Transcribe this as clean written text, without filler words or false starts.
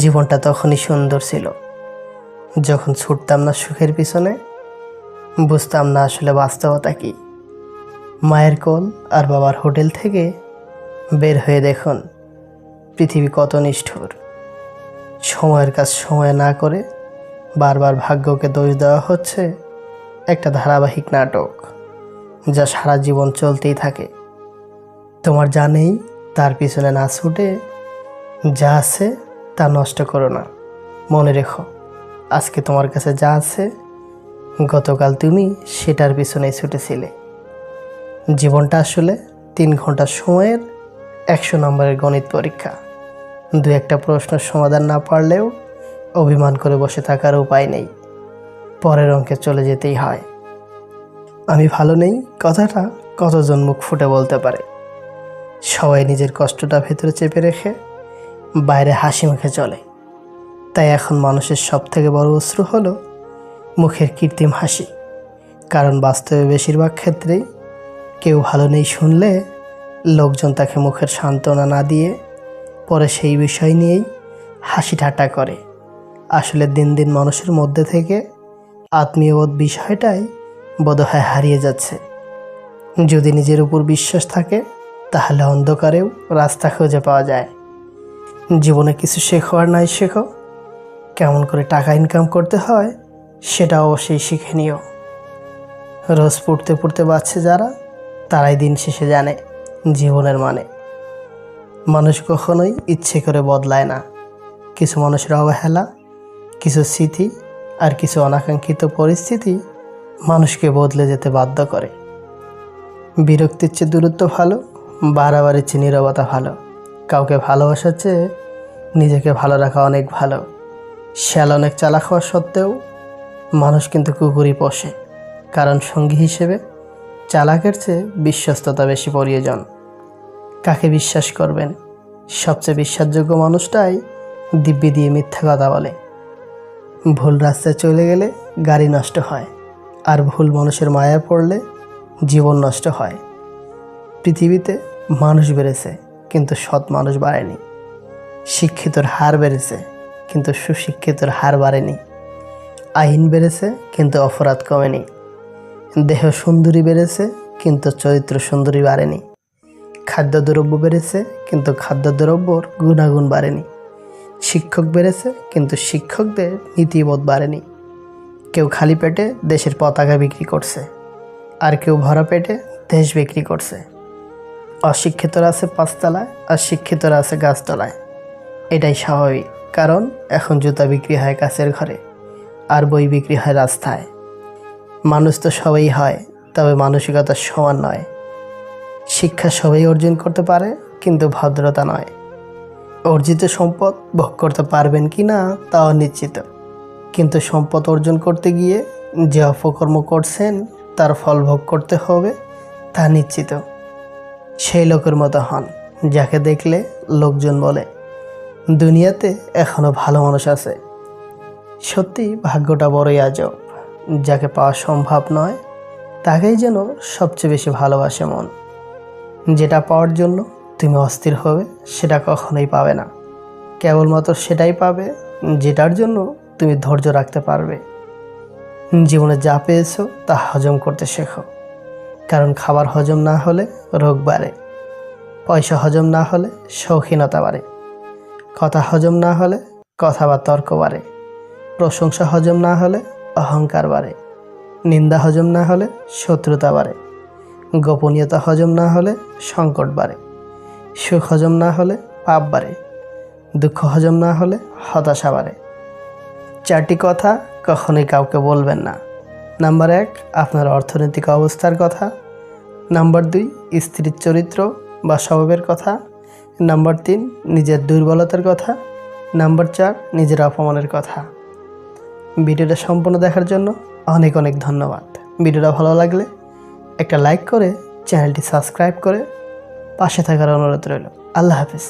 জীবনটা তখনই সুন্দর ছিল যখন ছুটতাম না সুখের পিছনে, বুঝতাম না আসলে বাস্তবতা কি। মায়ের কোল আর বাবার হোটেল থেকে বের হয়ে দেখুন পৃথিবী কত নিষ্ঠুর। সময়ের কাজ সময় না করে বারবার ভাগ্যকে দোষ দেওয়া হচ্ছে একটা ধারাবাহিক নাটক, যা সারা জীবন চলতেই থাকে। তোমার যা নেই তার পিছনে না ছুটে যা আছে তা নষ্ট করো না। মনে রেখো, আজকে তোমার কাছে যা আছে গতকাল তুমি সেটার পিছনেই ছুটেছিলে। জীবনটা আসলে 3 ঘন্টা সময়ের 100 নম্বরের গণিত পরীক্ষা। দু একটা প্রশ্নের সমাধান না পারলেও অভিমান করে বসে থাকার উপায় নেই, পরের অঙ্কে চলে যেতেই হয়। আমি ভালো নেই কথাটা কতজন মুখ ফুটে বলতে পারে? সবাই নিজের কষ্টটা ভেতরে চেপে রেখে বাইরে হাসি মুখে চলে। তাই এখন মানুষের সবথেকে বড় অস্ত্র হলো মুখের কৃত্রিম হাসি। কারণ বাস্তবে বেশিরভাগ ক্ষেত্রেই কেউ ভালো নেই শুনলে লোকজন তাকে মুখের সান্ত্বনা না দিয়ে পরে সেই বিষয় নিয়েই হাসি ঠাট্টা করে। আসলে দিন দিন মানুষের মধ্যে থেকে আত্মীয়বোধ বিষয়টাই বোধহয় হারিয়ে যাচ্ছে। যদি নিজের উপর বিশ্বাস থাকে তাহলে অন্ধকারেও রাস্তা খুঁজে পাওয়া যায়। জীবনে কিছু শেখো আর নাই শেখো, কেমন করে টাকা ইনকাম করতে হয় সেটা অবশ্যই শিখে নিও। রোজ পড়তে পড়তে বাঁচছে যারা, তারাই দিন শেষে জানে জীবনের মানে। মানুষ কখনোই ইচ্ছে করে বদলায় না। কিছু মানুষের অবহেলা, কিছু স্মৃতি আর কিছু অনাকাঙ্ক্ষিত পরিস্থিতি মানুষকে বদলে যেতে বাধ্য করে। বিরক্তির চেয়ে দূরত্ব ভালো, বাড়াবাড়ির চেয়ে নীরবতা ভালো। কাউকে ভালোবাসার চেয়ে নিজেকে ভালো রাখা অনেক ভালো। শিয়াল অনেক চালাক হওয়া সত্ত্বেও মানুষ কিন্তু কুকুরই পোষে, কারণ সঙ্গী হিসেবে চালাকের চেয়ে বিশ্বস্ততা বেশি প্রয়োজন। কাকে বিশ্বাস করবেন? সবচেয়ে বিশ্বাসযোগ্য মানুষটাই দিব্যি দিয়ে মিথ্যা কথা বলে। ভুল রাস্তায় চলে গেলে গাড়ি নষ্ট হয়, আর ভুল মানুষের মায়া পড়লে জীবন নষ্ট হয়। পৃথিবীতে মানুষ বেড়েছে কিন্তু সৎ মানুষ বাড়েনি। শিক্ষিতর হার বেড়েছে কিন্তু সুশিক্ষিতর হার বাড়েনি। আইন বেড়েছে কিন্তু অপরাধ কমেনি। দেহ সুন্দরী বেড়েছে কিন্তু চরিত্র সুন্দরী বাড়েনি। খাদ্যদ্রব্য বেড়েছে কিন্তু খাদ্যদ্রব্যর গুণাগুণ বাড়েনি। শিক্ষক বেড়েছে কিন্তু শিক্ষকদের নীতিবোধ বাড়েনি। কেউ খালি পেটে দেশের পতাকা বিক্রি করছে, আর কেউ ভরা পেটে দেশ বিক্রি করছে। অশিক্ষিতরা আছে 5 তলায় আর শিক্ষিতরা আছে গাছতলায়। এটাই স্বাভাবিক, কারণ এখন জুতা বিক্রি হয় কাছের ঘরে আর বই বিক্রি হয় রাস্তায়। মানুষ তো সবাই হয়, তবে মানসিকতা সমান নয়। শিক্ষা সবাই অর্জন করতে পারে, কিন্তু ভদ্রতা নয়। অর্জিত সম্পদ ভোগ করতে পারবেন কি না তাও নিশ্চিত, কিন্তু সম্পদ অর্জন করতে গিয়ে যে অপকর্ম করছেন তার ফল ভোগ করতে হবে তা নিশ্চিত। সেই লোকের মতো হন যাকে দেখলে লোকজন বলে দুনিয়াতে এখনো ভালো মানুষ আছে। সত্যি ভাগ্যটা বড়ই আজব, যাকে পাওয়া সম্ভব নয় তাকেই যেন সবচেয়ে বেশি ভালোবাসে মন। যেটা পাওয়ার জন্য তুমি অস্থির হবে সেটা কখনোই পাবে না। কেবলমাত্র সেটাই পাবে যেটার জন্য তুমি ধৈর্য রাখতে পারবে। জীবনে যা পেয়েছো তা হজম করতে শেখো, কারণ খাবার হজম না হলে রোগ বাড়ে, পয়সা হজম না হলে শৌখিনতা বাড়ে, কথা হজম না হলে কথা বা তর্ক বাড়ে, প্রশংসা হজম না হলে অহংকার বাড়ে, নিন্দা হজম না হলে শত্রুতা বাড়ে, গোপনীয়তা হজম না হলে সংকট বাড়ে, সুখ হজম না হলে পাপ বাড়ে, দুঃখ হজম না হলে হতাশা বাড়ে। 4টি কথা কখনোই কাউকে বলবেন না। নাম্বার 1, আপনার অর্থনৈতিক অবস্থার কথা। নাম্বার 2, স্ত্রীর চরিত্র বা স্বভাবের কথা। নাম্বার 3, নিজের দুর্বলতার কথা। নাম্বার 4, নিজের অপমানের কথা। ভিডিওটা সম্পূর্ণ দেখার জন্য অনেক অনেক ধন্যবাদ। ভিডিওটা ভালো লাগলে একটা লাইক করে চ্যানেলটি সাবস্ক্রাইব করে পাশে থাকার অনুরোধ রইল। আল্লাহ হাফেজ।